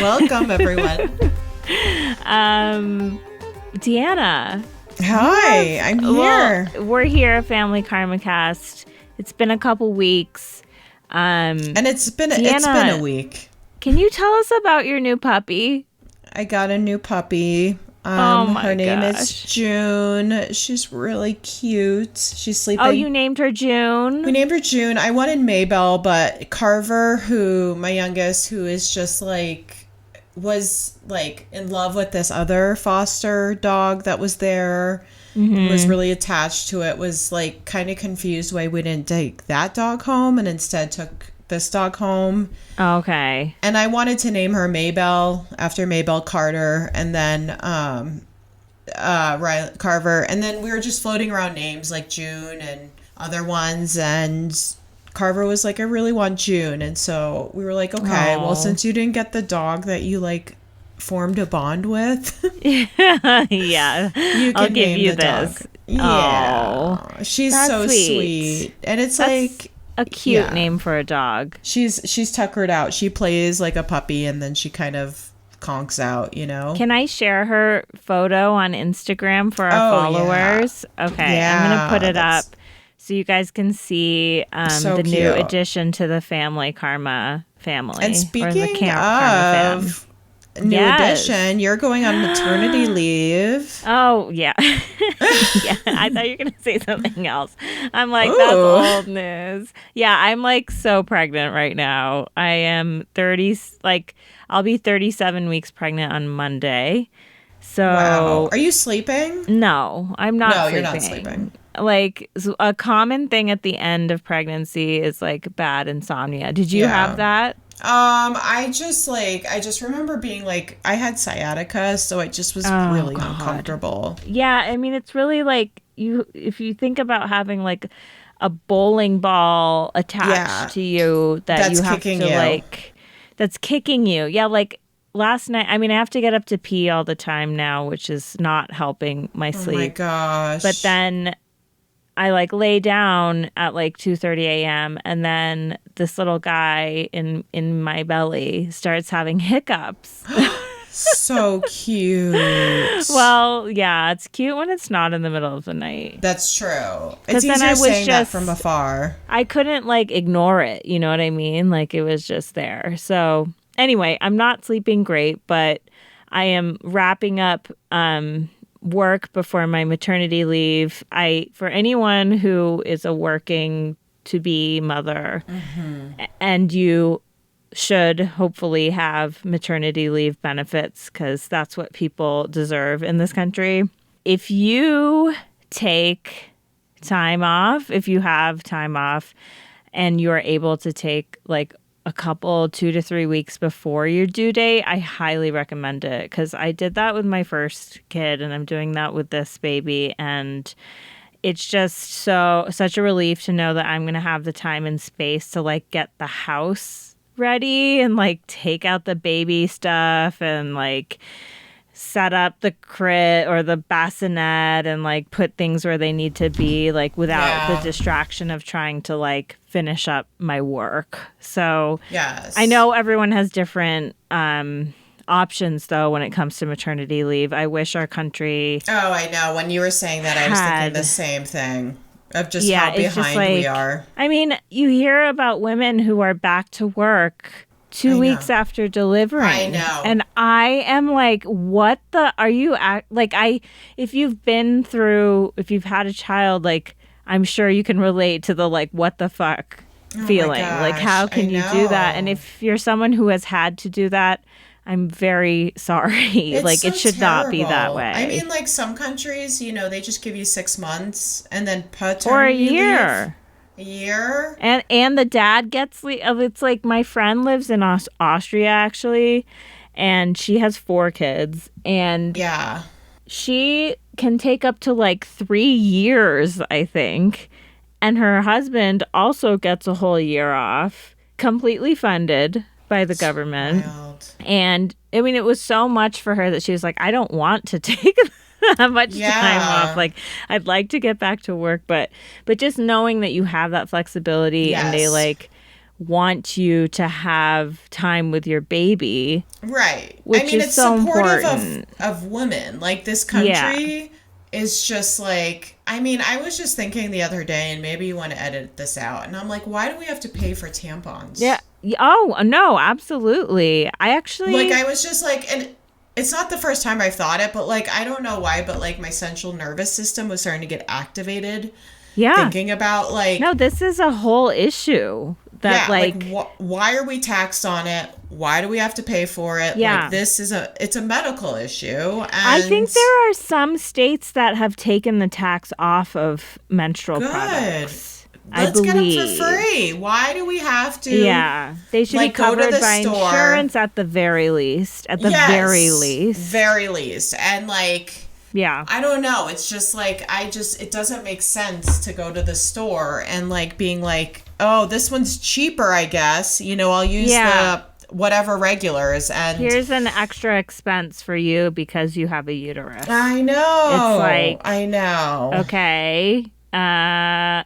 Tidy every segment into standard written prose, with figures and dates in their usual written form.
Welcome, everyone. Deanna. Hi, I'm here. Well, we're here at Family Karma Kast. It's been a couple weeks. And it's been Deanna, a week. Can you tell us about your new puppy? I got a new puppy. Her name is June. She's really cute. She's sleeping. Oh, you named her June? We named her June. I wanted Maybell, but Carver, my youngest, who is just was in love with this other foster dog that was there, and was really attached to it, was kind of confused why we didn't take that dog home and instead took this dog home. Okay. And I wanted to name her Maybell after Maybell Carter, and then Carver, and then we were just floating around names like June and other ones, and Carver was like, I really want June. And so we were like, okay, well, since you didn't get the dog that you formed a bond with, yeah, you can I'll give name you the this. dog. Yeah, she's so sweet. And it's that's a cute name for a dog. She's tuckered out. She plays like a puppy, and then she kind of conks out, Can I share her photo on Instagram for our followers? Yeah. Okay, yeah, I'm gonna put it up so you guys can see the new addition to the Family Karma family. And speaking of new addition, you're going on maternity leave. Oh, yeah. Yeah, I thought you were going to say something else. I'm like, that's old news. Yeah, I'm so pregnant right now. I am 30, I'll be 37 weeks pregnant on Monday. So, wow. Are you sleeping? No, I'm not sleeping. You're not sleeping. A common thing at the end of pregnancy is bad insomnia. Did you have that? I just remember being I had sciatica, so it just was really uncomfortable. Yeah, I mean, it's really if you think about having a bowling ball attached to you that you have to that's kicking you. Yeah, last night, I mean, I have to get up to pee all the time now, which is not helping my sleep. Oh my gosh. But then I lay down at 2:30 a.m. and then this little guy in my belly starts having hiccups. So cute. Well, yeah, it's cute when it's not in the middle of the night. That's true. It's easier saying that from afar. I couldn't ignore it. You know what I mean? It was just there. So anyway, I'm not sleeping great, but I am wrapping up work before my maternity leave. For anyone who is a working to be mother, and you should hopefully have maternity leave benefits, because that's what people deserve in this country. If you take time off, if you have time off and you're able to take a couple 2 to 3 weeks before your due date, I highly recommend it, because I did that with my first kid and I'm doing that with this baby, and it's just such a relief to know that I'm going to have the time and space to get the house ready and take out the baby stuff and set up the crib or the bassinet and put things where they need to be without the distraction of trying to finish up my work. So yes, I know everyone has different options though when it comes to maternity leave. I wish our country I know. When you were saying that, I was thinking the same thing of just how behind we are. I mean, you hear about women who are back to work 2 weeks after delivering. I know. And I am what the are you if you've been through, if you've had a child, I'm sure you can relate to the what the fuck feeling. How can you do that? And if you're someone who has had to do that, I'm very sorry. It should terrible. Not be that way. I mean, some countries, they just give you 6 months and then paternity or a year. Leave. A year? And the dad gets it's my friend lives in Austria actually, and she has 4 kids, and she can take up to 3 years, I think, and her husband also gets a whole year off, completely funded by the government. Wild. And I mean, it was so much for her that she was I don't want to take that much time off. I'd like to get back to work, but just knowing that you have that flexibility, and they want you to have time with your baby, Right. I which mean, is it's so supportive important. of women. Like, this Yeah. country is just like, I mean, I was just thinking the other day, and maybe you want to edit this out. And I'm like, why do we have to pay for Yeah. tampons? Oh, no, absolutely. I Like, actually, I was just like, and it's not the first time I've thought it, but like, I don't know why, but like, my central nervous system was starting to get activated yeah. thinking about No, like, this is a whole issue that, yeah, like, like, why are we taxed on it? Why do we have to pay for it? Like, yeah. this is it's a medical issue, I and think there are some states that have taken the tax off of menstrual good. products. I Let's get them for believe. free. Why do we have to Yeah. They should be like go to covered the by store? insurance at the very least. At the very Yes, least. very least. And like, Yeah. I don't know. It's just like, it doesn't make sense to go to the store and like being like, oh, this one's cheaper, I guess. I'll use Yeah. the whatever regulars. And Here's an extra expense for you because you have a uterus. I It's know. like, I know. okay. And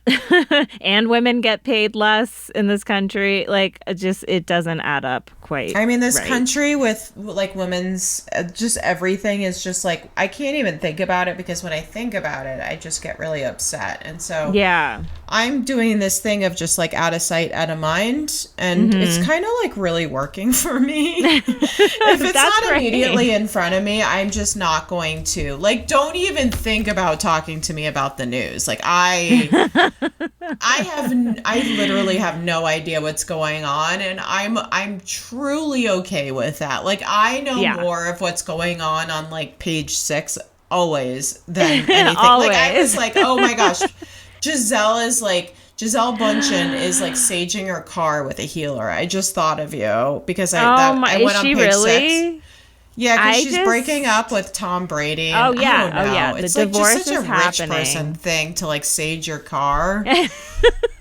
women get paid less in this country. Like, it doesn't add up quite I mean, this right. country with like women's, just everything is just like, I can't even think about it because when I think about it, I just get really upset. And so Yeah. I'm doing this thing of just like out of sight, out of mind. And it's kind of like really working for me. If it's That's not great. immediately in front of me, I'm just not going to. Like, don't even think about talking to me about the news. Like, I literally have no idea what's going on, and I'm truly okay with that. Like, I know Yeah. more of what's going on like page 6 always than anything. Like, I was Always. like, oh my gosh, Giselle Bundchen is like saging her car with a healer. I just thought of you because Oh my, I is went on she page 6. really? Yeah, because I she's just breaking up with Tom Brady. Oh And yeah. I don't know. Oh yeah. The It's like just divorce such a is rich person happening. thing to like sage your car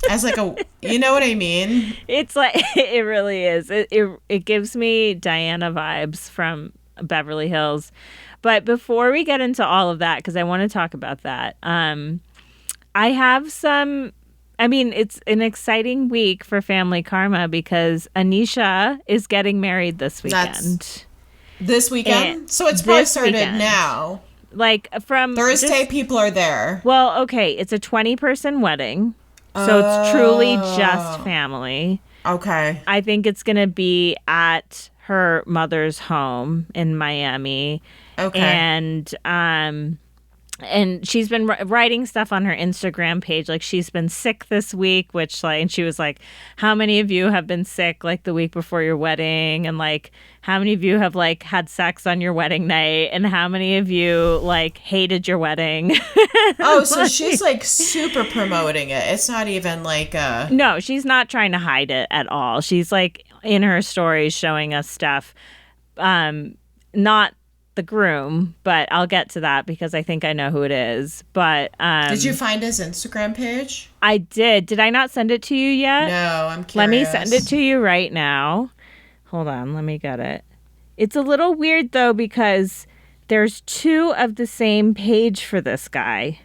as like you know what I mean? It's like it really is. It gives me Diana vibes from Beverly Hills. But before we get into all of that, because I want to talk about that, I have some. I mean, it's an exciting week for Family Karma because Anisha is getting married this That's weekend. this And weekend. So it's probably this started weekend, now. like from Thursday, just people are there. well, okay, it's a 20-person wedding, so it's truly just Oh, family. okay. I think it's going to be at her mother's home in Miami. Okay. And she's been writing stuff on her Instagram page. Like, she's been sick this week, which, like, and she was like, how many of you have been sick like the week before your wedding? And like, how many of you have like had sex on your wedding night? And how many of you like hated your wedding? Oh, so she's like super promoting it. It's not even like No, she's not trying to hide it at all. She's like in her stories showing us stuff. Not the groom, but I'll get to that because I think I know who it is. But Did you find his Instagram page? I did. Did I not send it to you yet? No, I'm Let me send it curious. to you right now. Hold on, let me get it. It's a little weird though because there's two of the same page for this guy.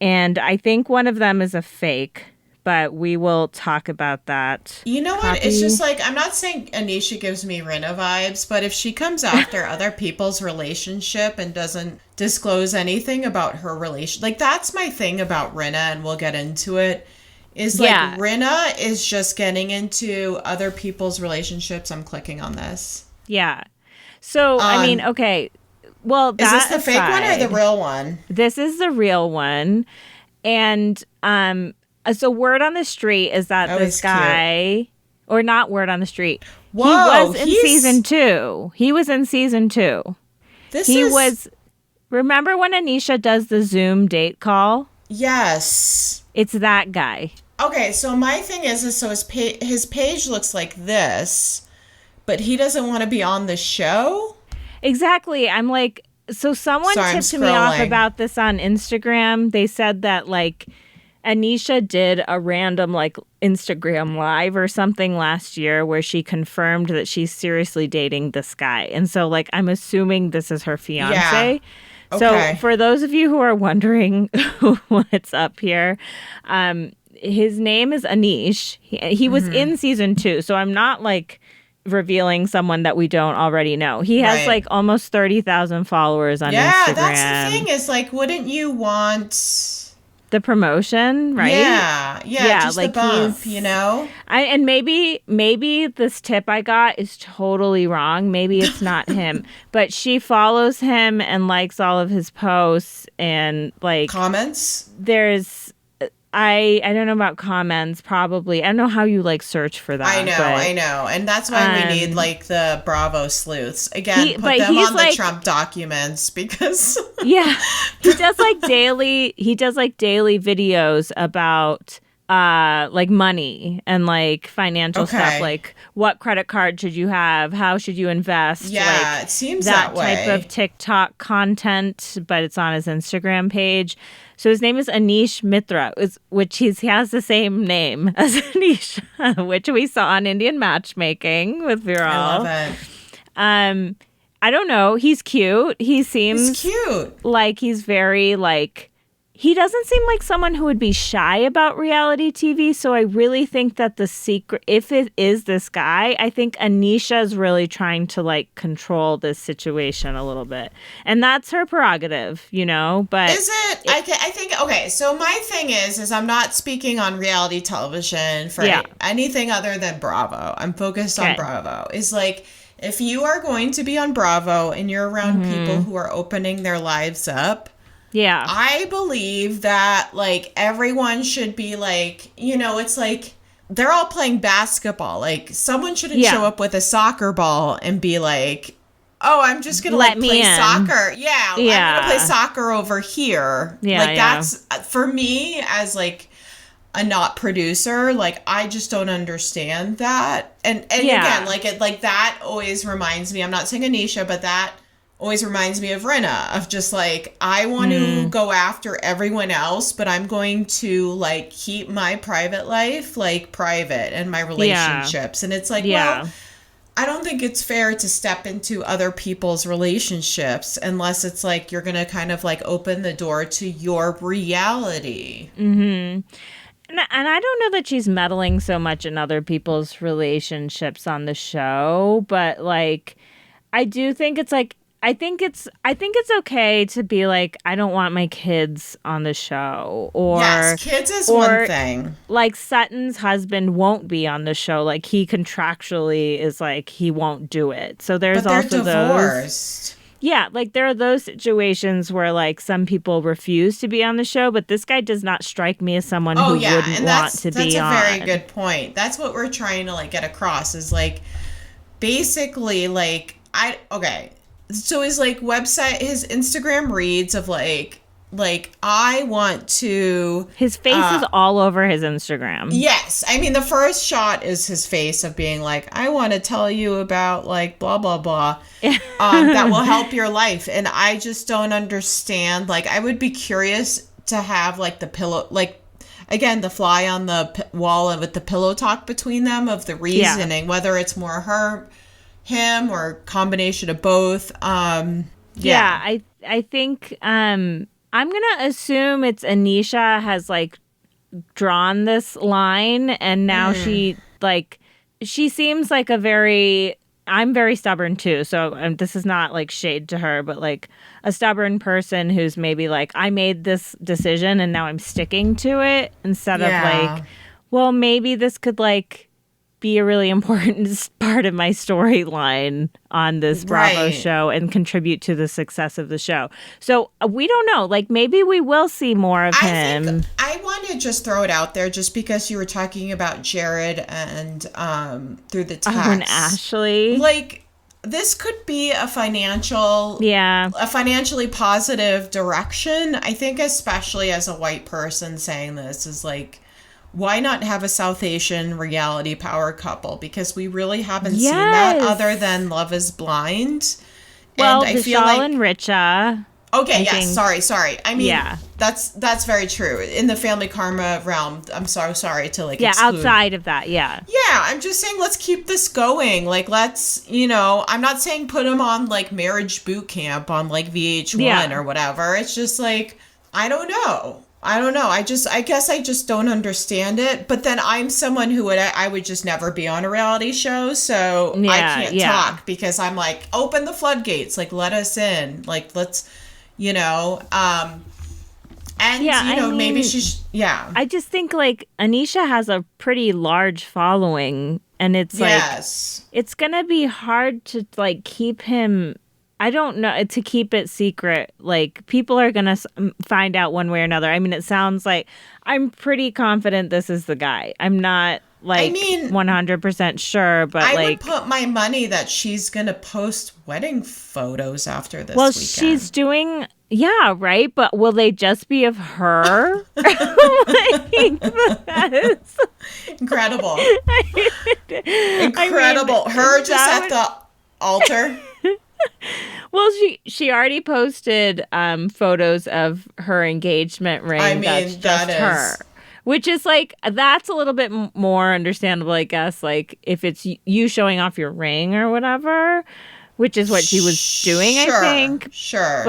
And I think one of them is a fake, but we will talk about that. You know what? It's Copy. just like, I'm not saying Anisha gives me Rinna vibes, but if she comes after other people's relationship and doesn't disclose anything about her relation, like, that's my thing about Rinna, and we'll get into it, is like Yeah. Rinna is just getting into other people's relationships. I'm clicking on this. Yeah. So, I mean, Um, okay. Well, is this that the fake one or the aside, real one? this is the real one. And so word on the street is that Oh, this he's cute. guy, or not word on the street, he Whoa, was in he's season 2. He was in season 2. this He is was, remember when Anisha does the Zoom date call? yes. It's that guy. Okay, so my thing is so his page looks like this, but he doesn't want to be on the show. Exactly. I'm like, so someone Sorry, I'm tipped me off scrolling. about this on Instagram. They said that like Anisha did a random like Instagram live or something last year where she confirmed that she's seriously dating this guy. And so like I'm assuming this is her Yeah. fiance. So Okay. for those of you who are wondering what's up here, his name is Anish. He was in season 2, so I'm not like revealing someone that we don't already know. He has Right. like almost 30,000 followers on Yeah, that's the Instagram. thing is like, wouldn't you want? The promotion, right? Yeah, yeah, Yeah, just the like bump, you know? and maybe this tip I got is totally wrong. Maybe it's not him, but she follows him and likes all of his posts, and like Comments? there's I don't know about comments, probably. I don't know how you like search for that, I but know. And that's why we need like the Bravo sleuths. Again, put but them he's on the like, Trump documents because yeah, he does like daily videos about like money and like financial stuff, okay. like what credit card should you have, how should you invest, Yeah, like it seems that that type of way. TikTok content, but it's on his Instagram page. So his name is Anish Mitra, which he has the same name as Anish, which we saw on Indian Matchmaking with I love Viral. it. Um, I don't know. He's cute. He He's seems cute. like he's very like he doesn't seem like someone who would be shy about reality TV. So I really think that the secret, if it is this guy, I think Anisha is really trying to like control this situation a little bit, and that's her prerogative, you know. But Is it? I think, okay, so my thing is I'm not speaking on reality television for yeah, anything other than Bravo. I'm focused on okay, Bravo. Is like, if you are going to be on Bravo and you're around people who are opening their lives up, yeah, I believe that like everyone should be like, it's like they're all playing basketball. Like someone shouldn't yeah. show up with a soccer ball and be like, "Oh, I'm just going to Let like me play in. soccer." Yeah, I'm going to play Yeah, soccer over here. yeah, Like yeah, that's for me as like a not producer, like I just don't understand that. And again, yeah, like it like that always reminds me, I'm not saying Anisha, but that always reminds me of Rinna, of just like I want to go after everyone else, but I'm going to like keep my private life like private and my yeah, relationships. And it's like, well, yeah. I don't think it's fair to step into other people's relationships unless it's like you're going to kind of like open the door to your reality. And I don't know that she's meddling so much in other people's relationships on the show, but like I do think it's like I think it's okay to be like I don't want my kids on the show, Yes, kids is one or thing. like Sutton's husband won't be on the show, like he contractually is like he won't do it. So there's But they're also those. divorced. Yeah, like there are those situations where like some people refuse to be on the show, but this guy does not strike me as someone Oh who yeah, wouldn't and want that's to that's be a very on. good point. That's what we're trying to like get across is like basically like I okay. So his like website, his Instagram reads of like I want to His face is all over his Instagram. yes. I mean the first shot is his face of being like I want to tell you about like blah blah blah that will help your life, and I just don't understand. Like I would be curious to have like the pillow like again the fly on the wall and with the pillow talk between them of the Yeah. reasoning, whether it's more him or combination of both. Yeah, Yeah. I think I'm gonna assume it's Anisha has like drawn this line, and now she seems like a very I'm very stubborn too, so this is not like shade to her, but like a stubborn person who's maybe like I made this decision and now I'm sticking to it, instead of Yeah. like, well, maybe this could like be a really important part of my storyline on this Bravo Right. show and contribute to the success of the show. So we don't know. Like maybe we will see more of I him. think I want to just throw it out there just because you were talking about Jared and through the Oh, and text. Ashley. Like this could be a Yeah. financially positive direction. I think especially as a white person saying this is like why not have a South Asian reality power couple? Because we really haven't seen that Yes. other than Love is Blind. Well, And I feel Vishal like and Richa. okay, I yes, think. sorry. I mean, Yeah. that's very true. In the family karma realm, I'm so sorry to like Yeah, exclude. outside of that, yeah. Yeah, I'm just saying let's keep this going. Like let's, I'm not saying put them on like marriage boot camp on like VH1 Yeah. or whatever. It's just like I don't know. I don't know. I guess I just don't understand it. But then I'm someone who I would just never be on a reality show. So I Yeah, can't yeah. talk because I'm like, open the floodgates. Like, let us in. Like, let's, you know, and, Yeah, you I know, maybe mean, she's, yeah. I just think like Anisha has a pretty large following, and it's like Yes. it's gonna be hard to like keep him. I don't know, to keep it secret. Like people are gonna find out one way or another. I mean, it sounds like I'm pretty confident this is the guy. I'm not I like mean, 100% sure, but I would like, put my money that she's going to post wedding photos after well, this she's weekend. doing, yeah, right. But will they just be of her? Like, that's, Incredible. I mean, Incredible. Her just that at would. the altar. Well, she already posted photos of her engagement I ring. That's mean, that just her, is. which is like that's a little bit more understandable, I guess. Like if it's you showing off your ring or whatever, which is what she was doing, I Sure. think. Sure.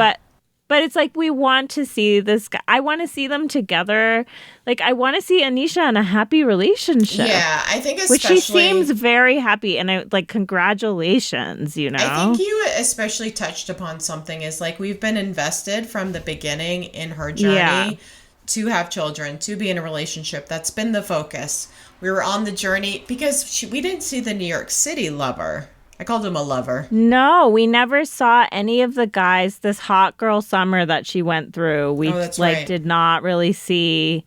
But it's like we want to see this guy. I want to see them together. Like I want to see Anisha in a happy relationship, Yeah, I think which she seems especially. very happy. And I like congratulations, you I think know. you especially touched upon something is like we've been invested from the beginning in her Yeah. journey to have children, to be in a relationship. That's been the focus. We were on the journey because we didn't see the New York City lover. I called him a lover. No, we never saw any of the guys this hot girl summer that she went through. Oh, We that's like right. did not really see,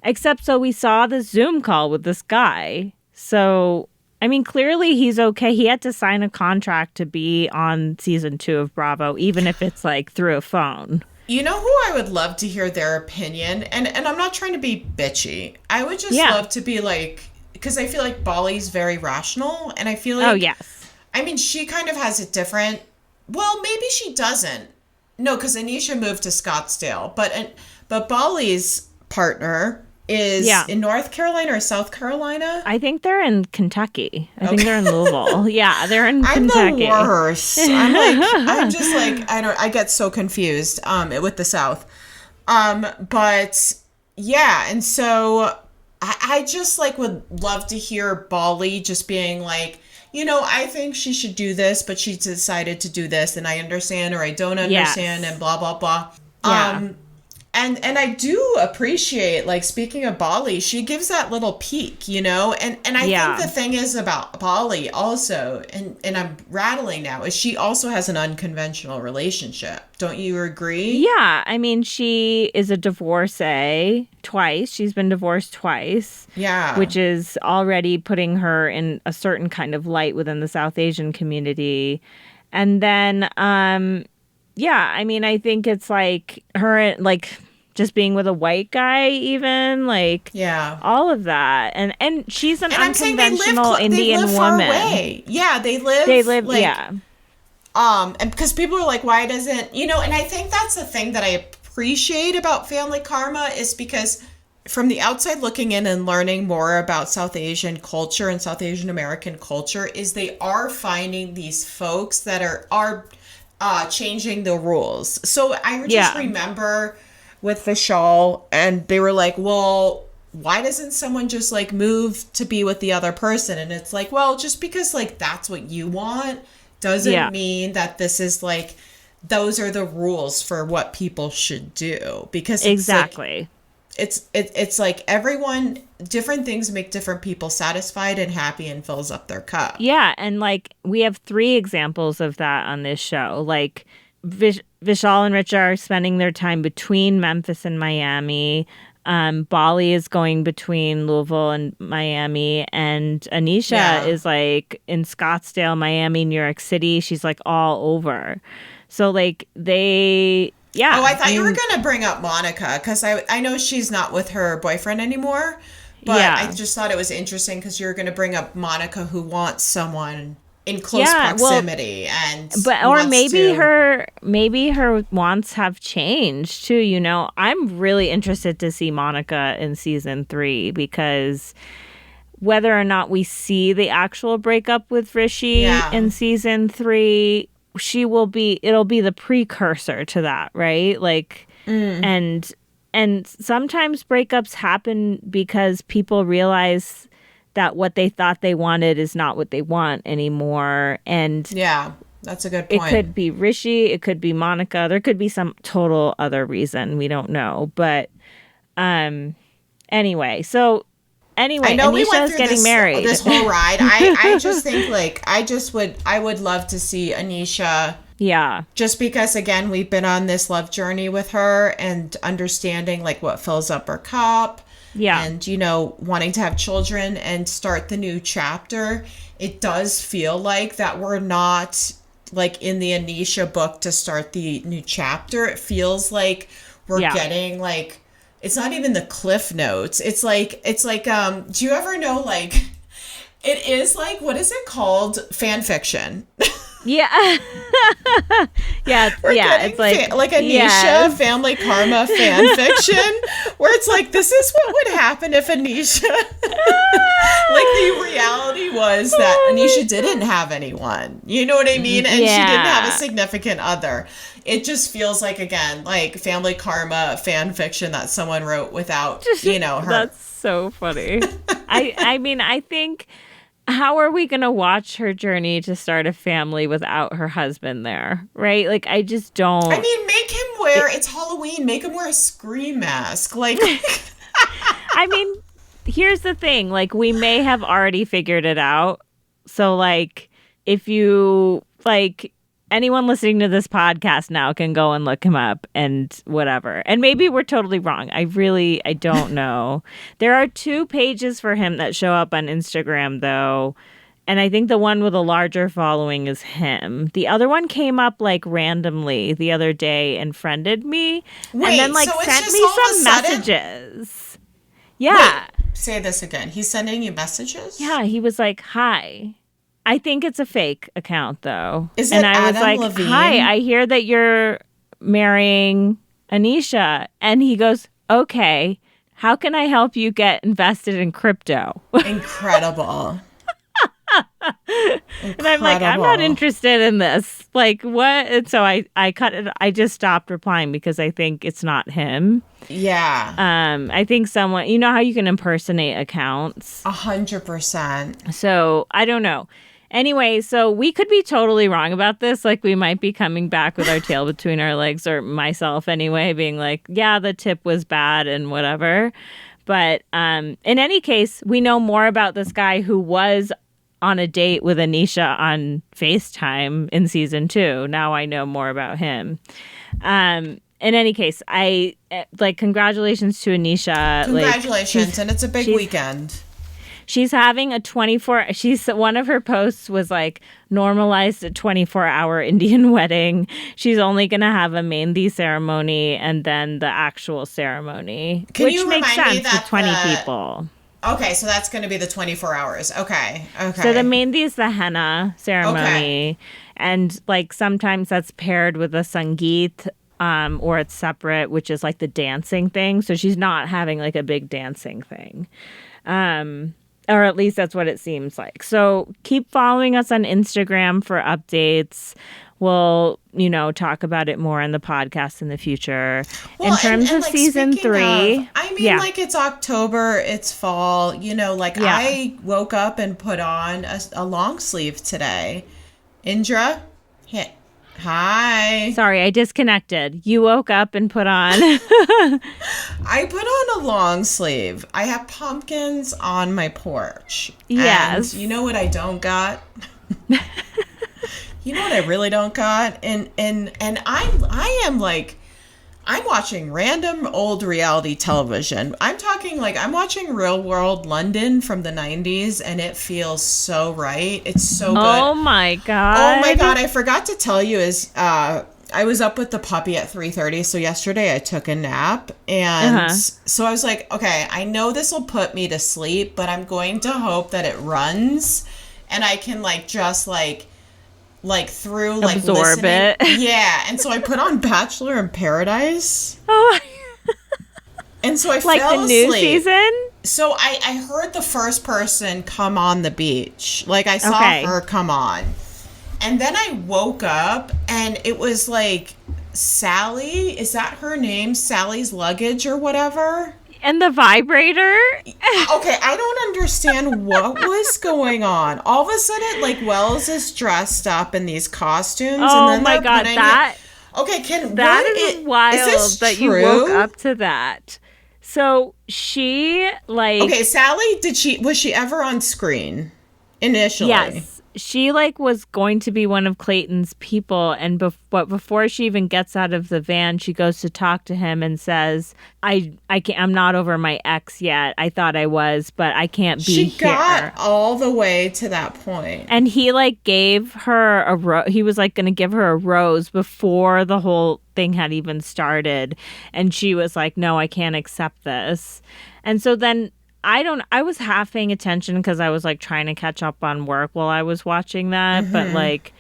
except so we saw the Zoom call with this guy. So, I mean, clearly he's okay. He had to sign a contract to be on season 2 of Bravo, even if it's like through a phone. You know who I would love to hear their opinion? And I'm not trying to be bitchy. I would just Yeah. love to be like, because I feel like Bali's very rational. And I feel Oh, like, yes. I mean, she kind of has it different. Well, maybe she doesn't. No, because Anisha moved to Scottsdale. But Bali's partner is Yeah. in North Carolina or South Carolina. I think they're in Kentucky. I think they're in Okay. Louisville. Yeah, they're in I'm the Kentucky. worst. I'm just like, I get so confused with the South. But yeah, and so I just like would love to hear Bali just being like, you know, I think she should do this, but she decided to do this, and I understand or I don't understand, Yes. and blah blah blah. Yeah. And I do appreciate, like, speaking of Bali, she gives that little peek, you know? And I think Yeah. the thing is about Bali also, and I'm rattling now, is she also has an unconventional relationship. Don't you agree? Yeah, I mean, she is a divorcee twice. She's been divorced twice, Yeah. which is already putting her in a certain kind of light within the South Asian community. And then, yeah, I mean, I think it's like her, like, just being with a white guy, even like Yeah. all of that, and she's an And I'm saying unconventional they live Indian far woman. away. Yeah, they They live live, like yeah, and because people are like, why doesn't, you know, and I think that's the thing that I appreciate about family karma is because from the outside looking in and learning more about South Asian culture and South Asian American culture is they are finding these folks that are changing the rules. So I just yeah, remember with Vishal, and they were like, well, why doesn't someone just like move to be with the other person? And it's like, well, just because like that's what you want doesn't yeah, mean that this is like those are the rules for what people should do, because it's like exactly. it's like everyone, different things make different people satisfied and happy and fills up their cup. Yeah, and like we have 3 examples of that on this show. Like Vishal and Rich are spending their time between Memphis and Miami. Bali is going between Louisville and Miami, and Anisha Yeah. is like in Scottsdale, Miami, New York City. She's like all over. So like they, Oh, yeah, I I thought you were mean, gonna bring up Monica because I know she's not with her boyfriend anymore, but I yeah. just thought it was interesting because you're gonna bring up Monica who wants someone in close Yeah, well, proximity and but or wants to. maybe her wants have changed too, you know. I'm really interested to see Monica in season 3 because whether or not we see the actual breakup with Rishi Yeah. in season 3, it'll be the precursor to that, right? Like and And sometimes breakups happen because people realize that what they thought they wanted is not what they want anymore. And Yeah, that's a good it point. could be Rishi, it could be Monica, there could be some total other reason. We don't know. But anyway, I know we Anisha went is through getting married. this whole ride. I just think like I would love to see Anisha, Yeah. just because again we've been on this love journey with her and understanding like what fills up her cup, Yeah. and you know, wanting to have children and start the new chapter. It does feel like that we're not like in the Anisha book to start the new chapter. It feels like we're Yeah. getting like, it's not even the cliff notes. It's like do you ever know like, it is like, what is it called? Fan fiction. Yeah. Yeah. We're Yeah. getting It's like like Anisha yes. family karma fan fiction, where it's like, this is what would happen if Anisha, like the reality was that Anisha didn't have anyone. You know what I mean? And she didn't have a Yeah. significant other. It just feels like, again, like family karma fan fiction that someone wrote without, you know, her. That's so funny. I mean, I think, how are we going to watch her journey to start a family without her husband there? Right? Like, I just don't. I mean, make him wear, it's Halloween, make him wear a scream mask. Like, I mean, here's the thing. Like, we may have already figured it out. So, like, if you, like, anyone listening to this podcast now can go and look him up and whatever. And maybe we're totally wrong. I don't know. There are 2 pages for him that show up on Instagram, though. And I think the one with a larger following is him. The other one came up like randomly the other day and friended me. wait, and then like so it's sent just me all of a some sudden? messages. Yeah. Wait, say this again. He's sending you messages? Yeah. He was like, hi. I think it's a fake account though. Is and it I was Adam like, Levine? hi, I hear that you're marrying Anisha. And he goes, okay, how can I help you get invested in crypto? Incredible. And I'm like, I'm not interested in this. Like, what? And so I cut it. I just stopped replying because I think it's not him. Yeah. I think someone, you know how you can impersonate accounts. 100%. So I don't know. Anyway, so we could be totally wrong about this. Like, we might be coming back with our tail between our legs, or myself anyway, being like, yeah, the tip was bad and whatever. But in any case, we know more about this guy who was on a date with Anisha on FaceTime in season 2. Now I know more about him. In any case, I like, congratulations to Anisha. Congratulations. Like, and it's a big weekend. she's having a 24, one of her posts was like, normalized a 24-hour Indian wedding. She's only going to have a mehndi ceremony and then the actual ceremony, which makes sense with 20 people. Okay, so that's going to be the 24 hours. Okay. So the mehndi is the henna ceremony. Okay. And like sometimes that's paired with a sangeet, or it's separate, which is like the dancing thing. So she's not having like a big dancing thing. Or at least that's what it seems like. So keep following us on Instagram for updates. We'll, talk about it more in the podcast in the future. Well, in terms of like season 3. Like it's October, it's fall, I woke up and put on a long sleeve today. Indra, hi. Sorry, I disconnected. You woke up and put on. I put on a long sleeve. I have pumpkins on my porch. Yes. And you know what I don't got? You know what I really don't got? And I am like, I'm watching random old reality television. I'm talking like, I'm watching Real World London from the 90s, and it feels so right. It's so good. Oh my God. Oh my God. I forgot to tell you I was up with the puppy at 3:30. So yesterday I took a nap, and so I was like, okay, I know this will put me to sleep, but I'm going to hope that it runs and I can through absorb listening. it. Yeah. And so I put on Bachelor in Paradise. Oh. And so I like fell the new asleep. season? So I heard the first person come on the beach. Like I saw her come on. And then I woke up and it was like Sally, is that her name? Sally's luggage or whatever? And the vibrator? Okay, I don't understand what was going on. All of a sudden, like, Wells is dressed up in these costumes, and Oh then my they're God, putting that it. Okay, that is wild is this that you woke true? up to that. So she Okay, like Sally, was she ever on screen initially? yes, she like was going to be one of Clayton's people, and but before she even gets out of the van, she goes to talk to him and says, "I can't. I'm not over my ex yet. I thought I was, but I can't be She got here." all the way to that point. And he like gave her he was like going to give her a rose before the whole thing had even started, and she was like, "No, I can't accept this." And so then I was half paying attention because I was like trying to catch up on work while I was watching that. But like,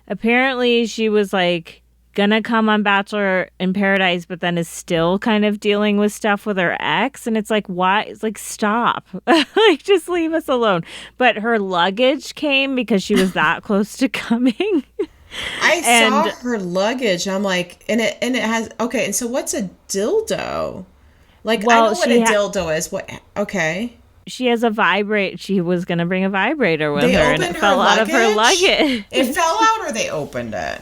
apparently she was like gonna come on Bachelor in Paradise, but then is still kind of dealing with stuff with her ex. And it's like, why? It's like, stop. Like, just leave us alone. But her luggage came because she was that close to coming. I And saw her luggage. I'm like, and it has okay. And so what's a dildo? Like I know well, what a dildo is. What? Okay. she has a vibrate. She was gonna bring a vibrator with They her, and it opened her fell out of her luggage. luggage. It fell out, or they opened it.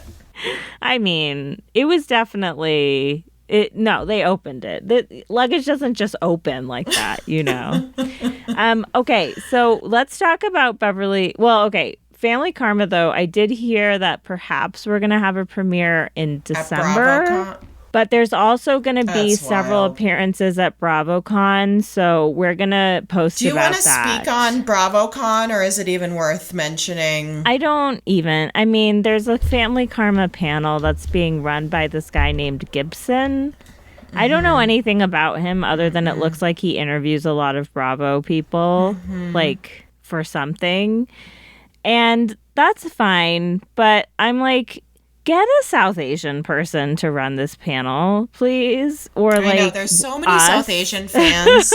I mean, it was definitely it. No, they opened it. The luggage doesn't just open like that, you know. Okay, so let's talk about Beverly. Well, okay, Family Karma though. I did hear that perhaps we're gonna have a premiere in At December. BravoCon. But there's also going to be That's several wild. appearances at BravoCon, so we're going to post Do you about want to that. speak on BravoCon, or is it even worth mentioning? I don't even. I mean, there's a Family Karma panel that's being run by this guy named Gibson. I don't know anything about him other than it looks like he interviews a lot of Bravo people, like for something. And that's fine, but I'm like, get a South Asian person to run this panel, please. Or I know like there's so many us. South Asian fans,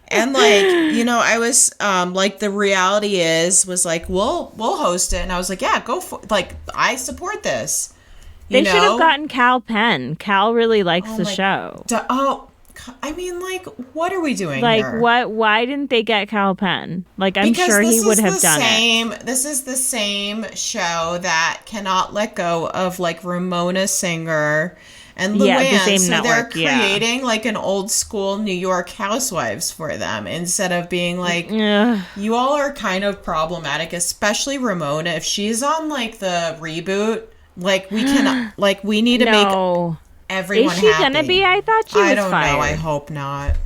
and like I was like the reality was like we'll host it, and I was like, yeah, go for like I support this. They should have gotten Cal Penn. Cal really likes the show. I mean, like, what are we doing Like, here? what? Why didn't they get Cal Penn? Like, I'm Because sure he this would is have the done same. it. This is the same show that cannot let go of like Ramona Singer and Luann. Yeah, the same so network, they're yeah. creating like an old school New York Housewives for them instead of being like, Ugh. you all are kind of problematic, especially Ramona. If she's on like the reboot, like we can, like we need to make No. everyone Is she happy. gonna be? I thought she was I don't fired. know. I hope not.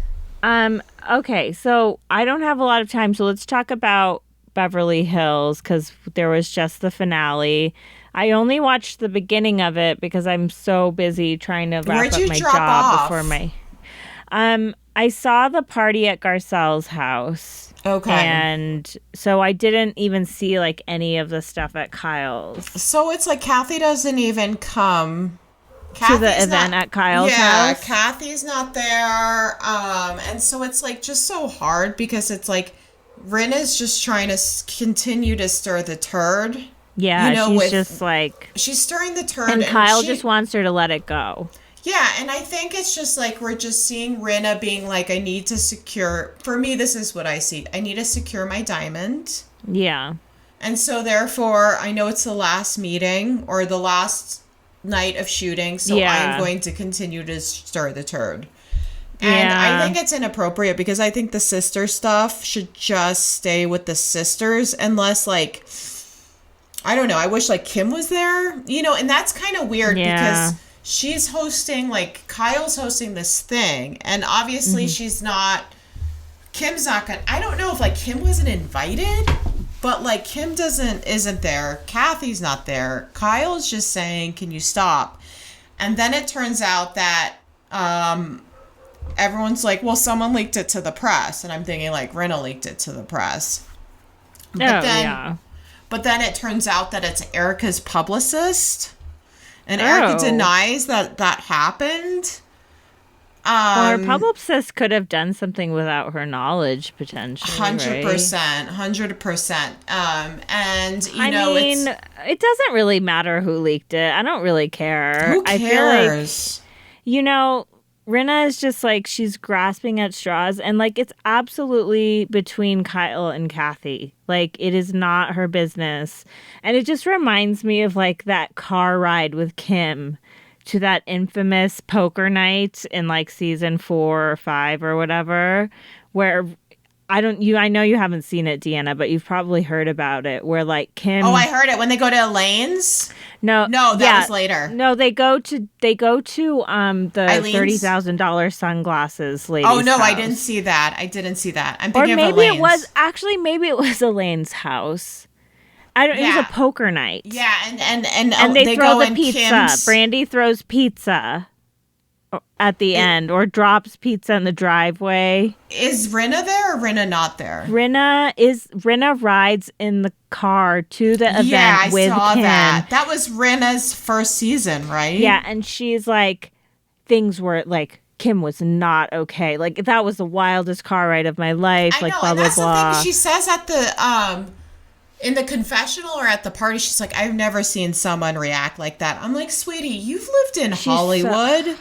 Okay, so I don't have a lot of time, so let's talk about Beverly Hills because there was just the finale. I only watched the beginning of it because I'm so busy trying to wrap Where'd up you my drop job off? before my. I saw the party at Garcelle's house. Okay. And so I didn't even see like any of the stuff at Kyle's. So it's like Kathy doesn't even come To the event at Kyle's house? Kathy's not there. And so it's like just so hard because it's like Rinna's just trying to continue to stir the turd. Yeah, You know, she's with- just like, She's stirring the turd. and Kyle she- just wants her to let it go. Yeah, and I think it's just like we're just seeing Rinna being like, I need to secure. For me, this is what I see. I need to secure my diamond. Yeah. And so therefore, I know it's the last meeting or the last night of shooting, so Yeah. I'm going to continue to stir the turd. And I Yeah. think it's inappropriate because I think the sister stuff should just stay with the sisters unless like I don't know, I wish like Kim was there, and that's kind of weird Yeah. because she's hosting like Kyle's hosting this thing and obviously she's not Kim's not gonna I don't know if like Kim wasn't invited. But like Kim isn't there. Kathy's not there. Kyle's just saying, "Can you stop?" And then it turns out that everyone's like, "Well, someone leaked it to the press," and I'm thinking like Rinna leaked it to the press. Yeah. But then it turns out that it's Erica's publicist, and Erica Oh. denies that happened. Well, her Um, publicist could have done something without her knowledge, potentially, right? 100%, 100%. And I mean, it's it doesn't really matter who leaked it. I don't really care. who I feel like, cares? you know, Rinna is just like she's grasping at straws, and like it's absolutely between Kyle and Kathy. Like it is not her business. And it just reminds me of like that car ride with Kim to that infamous poker night in like season 4 or 5 or whatever, where I know you haven't seen it, Deanna, but you've probably heard about it, where like Oh, I Kim. heard it when they go to Elaine's. No, No, that yeah. was later. No, they go to the Eileen's. $30,000 sunglasses Oh lady's no, I didn't house. see that. I didn't see that. I'm Or thinking of maybe it was Elaine's. actually maybe it was Elaine's house. I don't It was a Yeah, poker night. yeah, and And they they throw go the in pizza. Kim's. Brandy throws pizza at the It, end or drops pizza in the driveway. is Rinna there or Rinna not there? Rinna rides in the car to the Yeah, event I with saw Kim. that. That was Rinna's first season, right? Yeah, and she's like, things were like, Kim was not okay. Like that was the wildest car ride of my life. I Like know, blah and blah that's the thing blah. she says at the in the confessional or at the party. She's like, I've never seen someone react like that. I'm like, sweetie, you've lived in She's so, Hollywood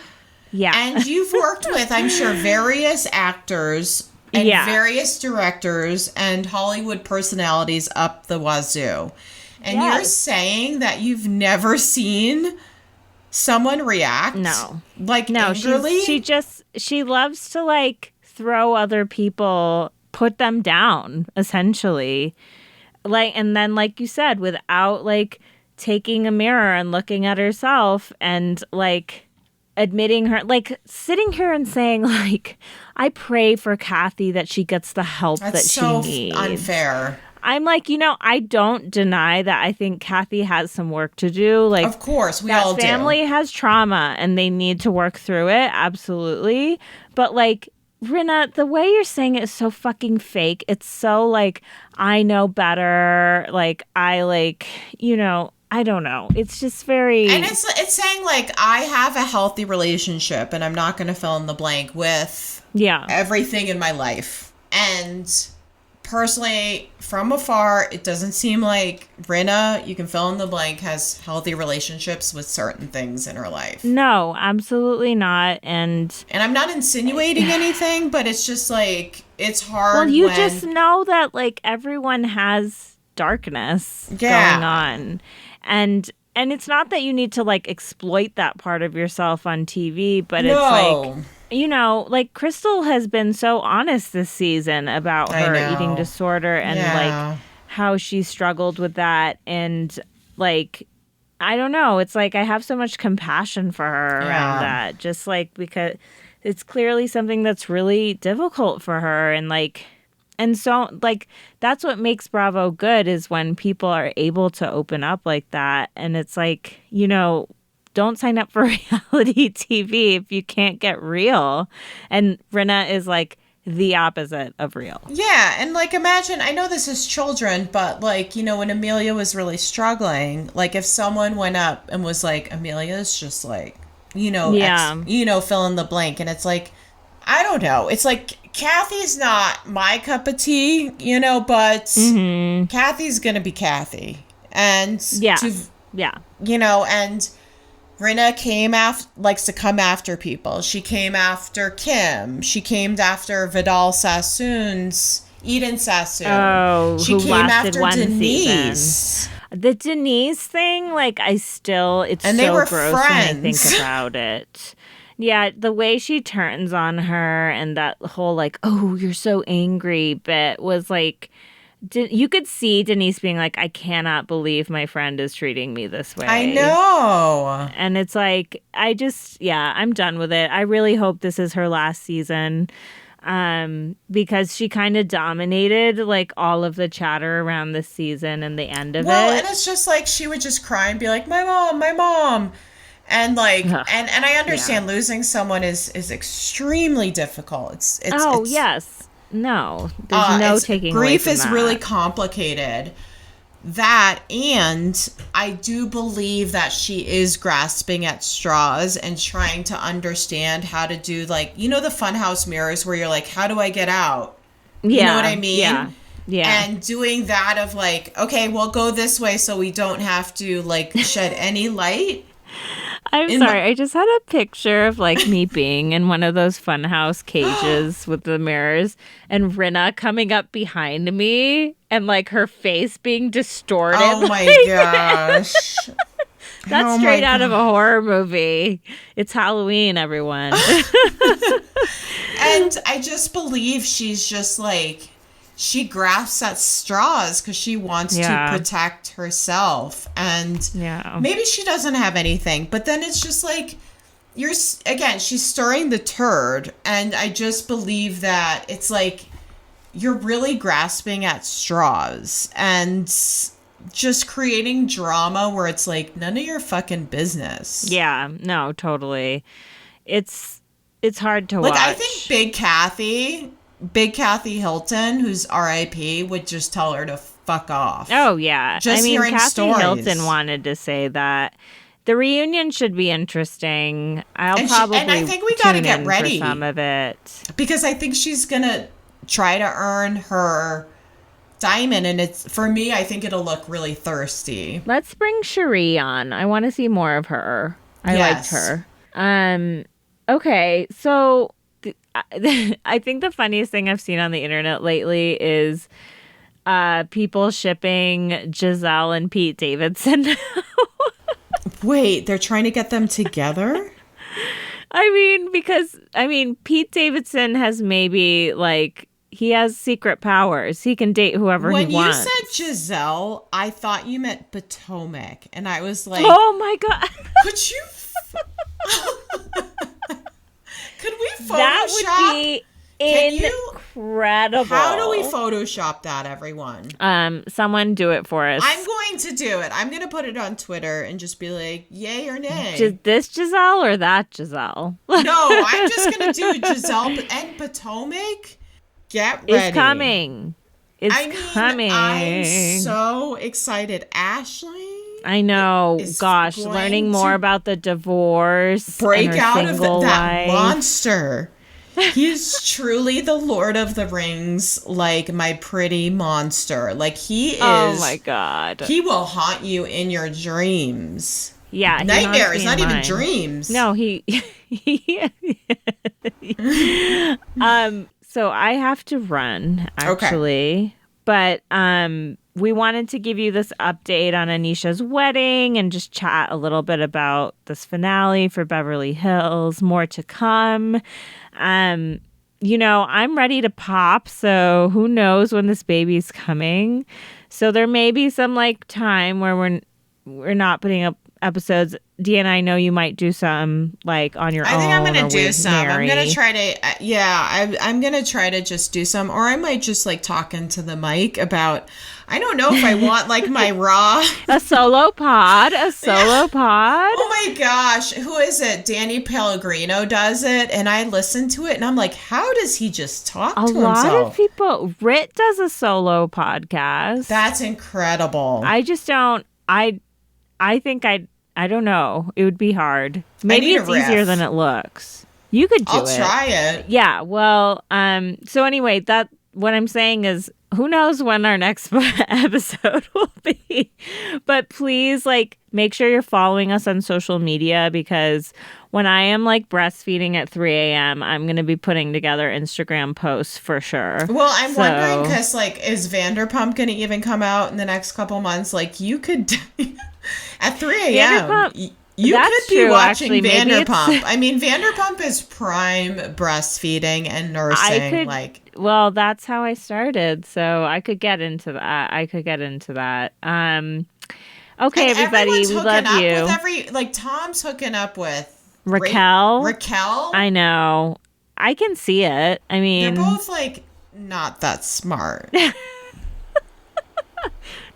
yeah, and you've worked with, I'm sure, various actors and yeah, various directors and Hollywood personalities up the wazoo. And you're yes, saying that you've never seen someone react no, like no. angrily? She loves to like throw other people, put them down, essentially. Like and then like you said, without like taking a mirror and looking at herself and like admitting her, like sitting here and saying like, I pray for Kathy that she gets the help That's that she so needs. unfair. I'm like, I don't deny that I think Kathy has some work to do. Like, Of course, we that all do. family has trauma and they need to work through it. Absolutely. But, like, Rinna, the way you're saying it is so fucking fake. It's so, like, I know better. Like, I don't know. It's just And very, it's saying like I have a healthy relationship and I'm not going to fill in the blank with yeah. everything in my life. And personally, from afar, it doesn't seem like Rinna, you can fill in the blank, has healthy relationships with certain things in her life. No, absolutely not. And I'm not insinuating anything, but it's just like it's Well, hard you just when know that like everyone has darkness going yeah. on. And it's not that you need to like exploit that part of yourself on TV, but it's like No. like Crystal has been so honest this season about I her eating know. disorder and like Yeah. how she struggled with that and like I don't know, it's like I have so much compassion for her around Yeah. that just like because it's clearly something that's really difficult for her and so like that's what makes Bravo good is when people are able to open up like that and it's like don't sign up for reality TV if you can't get real. And Rinna is like the opposite of real. Yeah, and like imagine, I know this is children, but like, when Amelia was really struggling, like if someone went up and was like, Amelia's just like, Yeah. fill in the blank. And it's like, I don't know. It's like Kathy's not my cup of tea, but Kathy's going to be Kathy. And Yes. Yeah. and Rinna likes to come after people. She came after Kim. She came after Vidal Sassoon's Eden Sassoon. Oh, She who came lasted after one Denise. season. The Denise thing, like it's And they so were gross when I think friends. about it. Yeah, the way she turns on her and that whole like, oh, you're so angry bit was like, you could see Denise being like, I cannot believe my friend is treating me this I way. know. And it's like, I'm done with it. I really hope this is her last season. Because she kind of dominated like all of the chatter around this season and the end of Well, it. and it's just like she would just cry and be like, my mom, my mom. And like Ugh, and I yeah. understand losing someone is extremely difficult. Oh, yes. No, there's no it's taking away grief from is really that. complicated. that, and I do believe that she is grasping at straws and trying to understand how to do, like, you know, the funhouse mirrors where you're like, how do I get out? You know what I Yeah, mean? yeah, yeah. And doing that of like, okay, we'll go this way so we don't have to like shed any light I'm in my. sorry. I just had a picture of like me being in one of those funhouse cages with the mirrors and Rinna coming up behind me and like her face being distorted. Oh my gosh. That's Oh my straight out of a god. horror movie. It's Halloween, everyone. And I just believe she's just like, she grasps at straws because she wants to Yeah. protect herself. And Yeah. maybe she doesn't have anything, but then it's just like, again, she's stirring the turd. And I just believe that it's like, you're really grasping at straws and just creating drama where it's like, none of your fucking business. Yeah. No, totally. It's hard to Like, watch. I think Big Kathy Hilton, who's RIP, would just tell her to fuck off. Oh yeah. Just I mean, hearing Kathy stories. Hilton wanted to say that the reunion should be interesting. I'll And probably I think we gotta tune get in ready. for some of it. Because I think she's gonna try to earn her diamond, and it's, for me, I think it'll look really thirsty. Let's bring Cherie on. I want to see more of her. I liked Yes. her. Okay, so I think the funniest thing I've seen on the internet lately is people shipping Giselle and Pete Davidson. Wait, they're trying to get them together? Because Pete Davidson has maybe like he has secret powers. He can date whoever When he you wants. said Giselle, I thought you meant Potomac, and I was like, Oh my god. could you? Could we Photoshop? That would be Can you- incredible. How do we Photoshop that, everyone? Someone do it for us. I'm going to do it. I'm going to put it on Twitter and just be like, yay or nay. This Giselle or that Giselle? No, I'm just going to do Giselle and Potomac. Get ready. It's coming. It's I mean, coming. I'm so excited. Ashley I know. is Gosh, going learning more to about the divorce. break and her out of single that life. monster. He is truly the Lord of the Rings, like my pretty monster. Like he is. Oh my god. He will haunt you in your dreams. Yeah. he Nightmares, haunts me not in even mine. dreams. No, so I have to run actually. But we wanted to give you this update on Anisha's wedding and just chat a little bit about this finale for Beverly Hills. More to come. I'm ready to pop, so who knows when this baby's coming. So there may be some like time where we're not putting up episodes. Deanna, I know you might do some like on your own. I think I'm gonna or do with some. Mary. I'm gonna try to, I'm gonna try to just do some, or I might just like talk into the mic about. I don't know if I want like my raw. a solo pod. Oh my gosh, who is it? Danny Pellegrino does it, and I listen to it, and I'm like, how does he just talk A to lot himself? of people. Rit does a solo podcast. That's incredible. I just don't. I think I don't know. It would be hard. Maybe need a it's easier riff. than it looks. You could do I'll it. try it. Yeah. Well. So anyway, that what I'm saying is, who knows when our next episode will be? But please, like, make sure you're following us on social media, because when I am like breastfeeding at 3 a.m., I'm going to be putting together Instagram posts for sure. Well, I'm So- wondering because, like, is Vanderpump going to even come out in the next couple months? Like, you could at 3 a.m. Vanderpump- You That's could be true, watching actually. Maybe it's- Vanderpump. I mean, Vanderpump is prime breastfeeding and nursing. Well, that's how I started, so I could get into that. Okay, and everybody, everyone's we hooking love up you. with like Tom's hooking up with Raquel. Raquel. I know. I can see it. I mean, They're both like not that smart.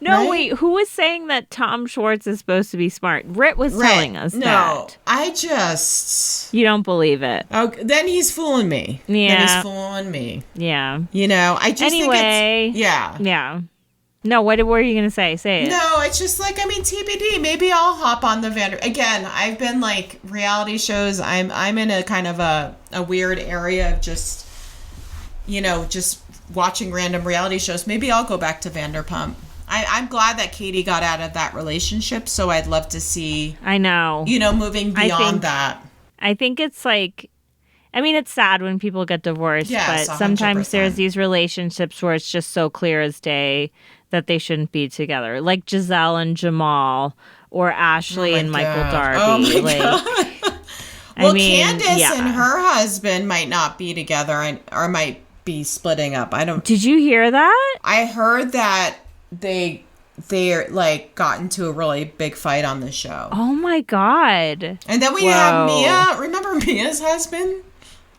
no, right? wait. Who was saying that Tom Schwartz is supposed to be smart? Rit was telling us no, that. I just. You don't believe it. Oh, then he's fooling me. Then Yeah. he's fooling me. Yeah. You know, I just Anyway. think it's, yeah. Yeah. No, what were you going to say? Say it. No, it's just like, I mean, TBD. Maybe I'll hop on the again. I've been like reality shows. I'm in a kind of a weird area of just, just watching random reality shows. Maybe I'll go back to Vanderpump. I'm glad that Katie got out of that relationship, so I'd love to see. I know. Moving beyond that. I think it's like, I mean, it's sad when people get divorced, Yes, but 100%. sometimes there's these relationships where it's just so clear as day that they shouldn't be together, like Giselle and Jamal, or Ashley and Michael Darby. Oh my God. Well, I mean, Candace and her husband might not be together or might be splitting up. I don't. Did you hear that? I heard that they're like got into a really big fight on the show. Oh my God. And then we had Mia. Remember Mia's husband?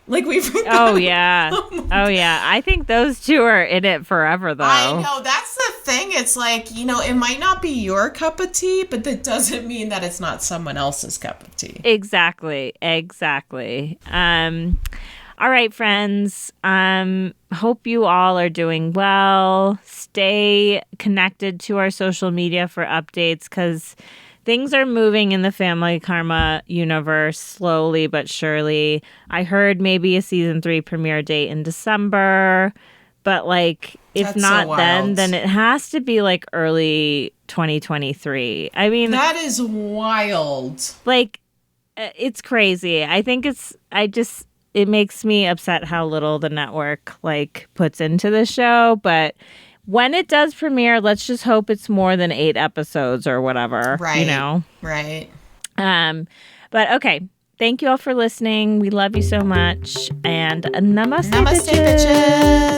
Like we forgot. Oh yeah. Oh yeah. I think those two are in it forever though. I know. That's the thing. It's like, it might not be your cup of tea, but that doesn't mean that it's not someone else's cup of tea. Exactly. All right, friends. Hope you all are doing well. Stay connected to our social media for updates because things are moving in the Family Karma universe slowly but surely. I heard maybe a season 3 premiere date in December, but like if That's not so then it has to be like early 2023. I mean, that is wild. Like it's crazy. I think it makes me upset how little the network like puts into the show, but when it does premiere, let's just hope it's more than 8 episodes or whatever. Right. Right. But okay. Thank you all for listening. We love you so much. And namaste, Namaste, bitches. bitches.